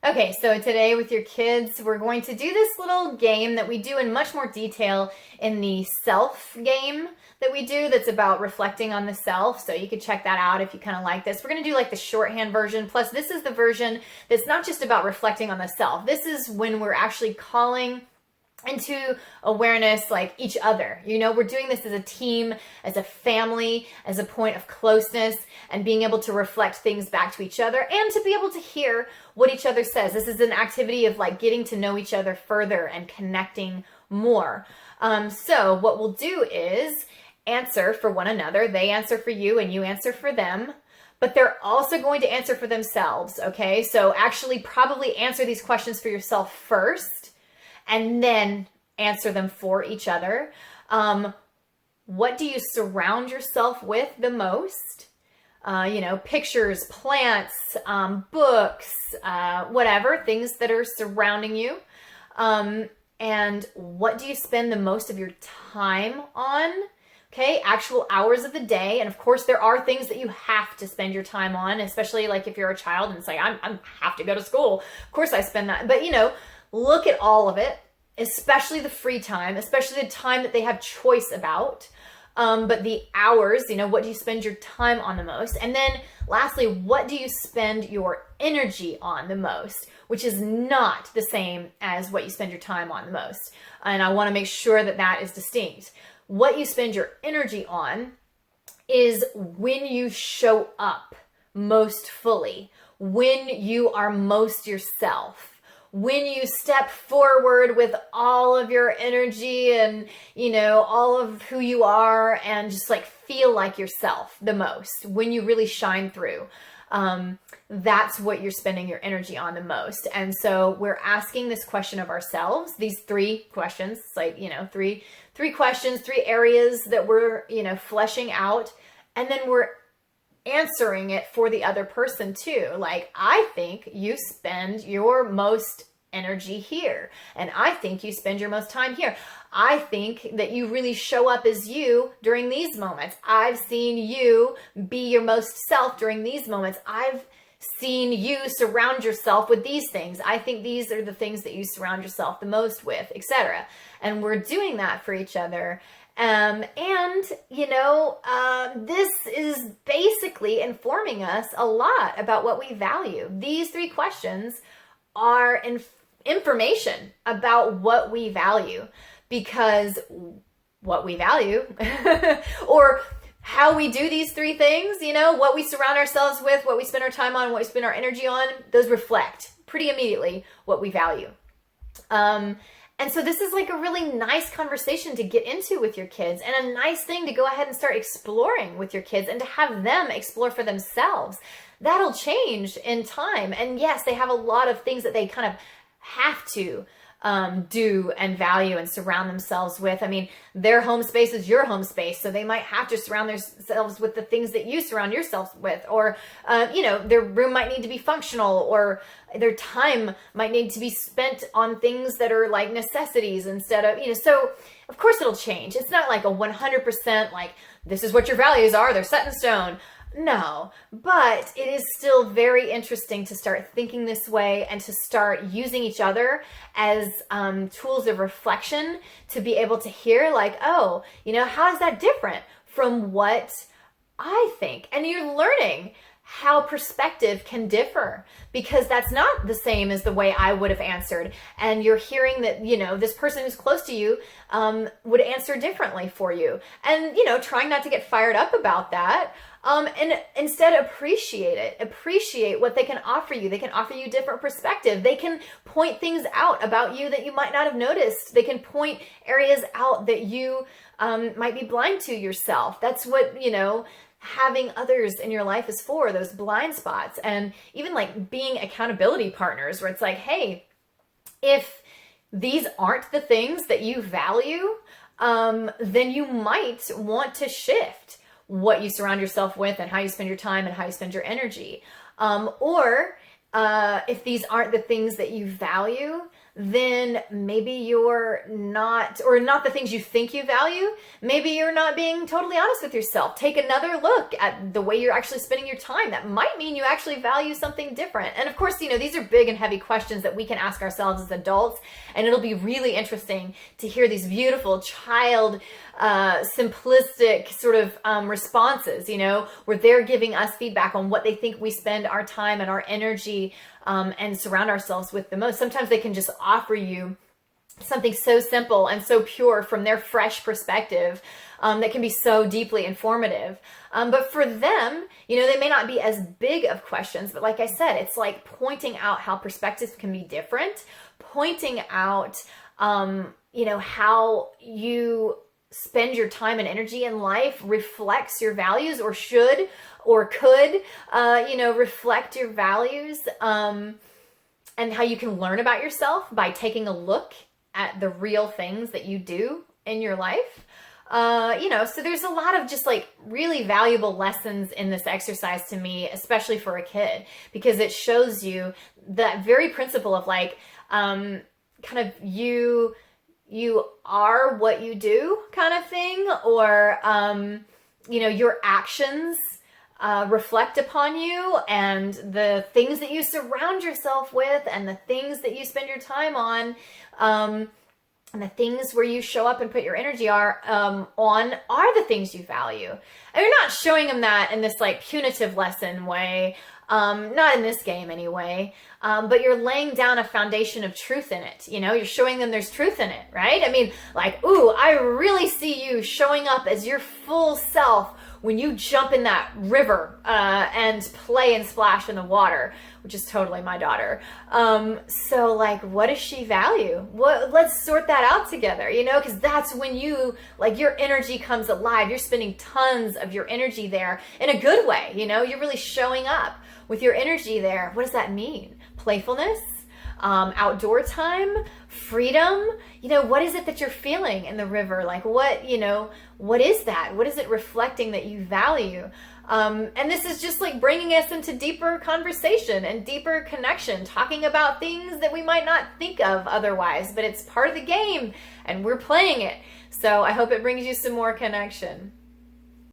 Okay, so today with your kids, we're going to do this little game that we do in much more detail in the self game that we do that's about reflecting on the self. So you could check that out if you kind of like this. We're going to do like the shorthand version. Plus, this is the version that's not just about reflecting on the self. This is when we're actually calling into awareness like each other. We're doing this as a team, as a family, as a point of closeness, and being able to reflect things back to each other and to be able to hear what each other says. This is an activity of like getting to know each other further and connecting more. So what we'll do is answer for one another. They answer for you and you answer for them. But they're also going to answer for themselves, okay? So actually probably answer these questions for yourself first and then answer them for each other. What do you surround yourself with the most? Pictures, plants, books, whatever, things that are surrounding you. And what do you spend the most of your time on? Okay, actual hours of the day. And of course, there are things that you have to spend your time on, especially like if you're a child and it's like, I have to go to school. Of course I spend that. But, look at all of it, especially the free time, especially the time that they have choice about. But the hours, what do you spend your time on the most? And then lastly, what do you spend your energy on the most? Which is not the same as what you spend your time on the most. And I want to make sure that that is distinct. What you spend your energy on is when you show up most fully, when you are most yourself. When you step forward with all of your energy and, all of who you are and just like feel like yourself the most, when you really shine through, that's what you're spending your energy on the most. And so we're asking this question of ourselves, these three questions, it's like, three questions, three areas that we're, fleshing out. And then we're answering it for the other person too. Like, I think you spend your most energy here, and I think you spend your most time here. I think that you really show up as you during these moments. I've seen you be your most self during these moments. I've seen you surround yourself with these things. I think these are the things that you surround yourself the most with, etc. And we're doing that for each other. This is basically informing us a lot about what we value. These three questions are information about what we value, because what we value or how we do these three things, what we surround ourselves with, what we spend our time on, what we spend our energy on, those reflect pretty immediately what we value. And so this is like a really nice conversation to get into with your kids, and a nice thing to go ahead and start exploring with your kids and to have them explore for themselves. That'll change in time. And yes, they have a lot of things that they kind of have to do and value and surround themselves with. I mean, their home space is your home space, so they might have to surround themselves with the things that you surround yourself with, or their room might need to be functional, or their time might need to be spent on things that are like necessities instead of, so of course it'll change. It's not like a 100% like, this is what your values are, they're set in stone. No, but it is still very interesting to start thinking this way and to start using each other as tools of reflection to be able to hear like, oh, how is that different from what I think? And you're learning how perspective can differ, because that's not the same as the way I would have answered. And you're hearing that, this person who's close to you would answer differently for you. And, trying not to get fired up about that. And instead appreciate it. Appreciate what they can offer you. They can offer you different perspective. They can point things out about you that you might not have noticed. They can point areas out that you might be blind to yourself. That's what, having others in your life is for, those blind spots. And even like being accountability partners, where it's like, hey, if these aren't the things that you value, then you might want to shift what you surround yourself with and how you spend your time and how you spend your energy. Or if these aren't the things that you value, then maybe you're not, or not the things you think you value. Maybe you're not being totally honest with yourself. Take another look at the way you're actually spending your time. That might mean you actually value something different. And of course, these are big and heavy questions that we can ask ourselves as adults. And it'll be really interesting to hear these beautiful child, simplistic sort of responses, where they're giving us feedback on what they think we spend our time and our energy and surround ourselves with the most. Sometimes they can just offer you something so simple and so pure from their fresh perspective that can be so deeply informative. But for them, they may not be as big of questions, but like I said, it's like pointing out how perspectives can be different, pointing out, how you spend your time and energy in life reflects your values, or should or could, reflect your values, and how you can learn about yourself by taking a look at the real things that you do in your life. So there's a lot of just like really valuable lessons in this exercise to me, especially for a kid, because it shows you that very principle of like, kind of you are what you do kind of thing, or, your actions reflect upon you, and the things that you surround yourself with, and the things that you spend your time on, and the things where you show up and put your energy on are the things you value. And you're not showing them that in this like punitive lesson way, not in this game anyway, but you're laying down a foundation of truth in it. You're showing them there's truth in it, right? I mean, like, ooh, I really see you showing up as your full self when you jump in that river and play and splash in the water, which is totally my daughter. So like, what does she value? Let's sort that out together, because that's when your energy comes alive. You're spending tons of your energy there in a good way. You're really showing up with your energy there. What does that mean? Playfulness, outdoor time, freedom. What is it that you're feeling in the river? Like what is that? What is it reflecting that you value? And this is just like bringing us into deeper conversation and deeper connection, talking about things that we might not think of otherwise, but it's part of the game and we're playing it. So I hope it brings you some more connection.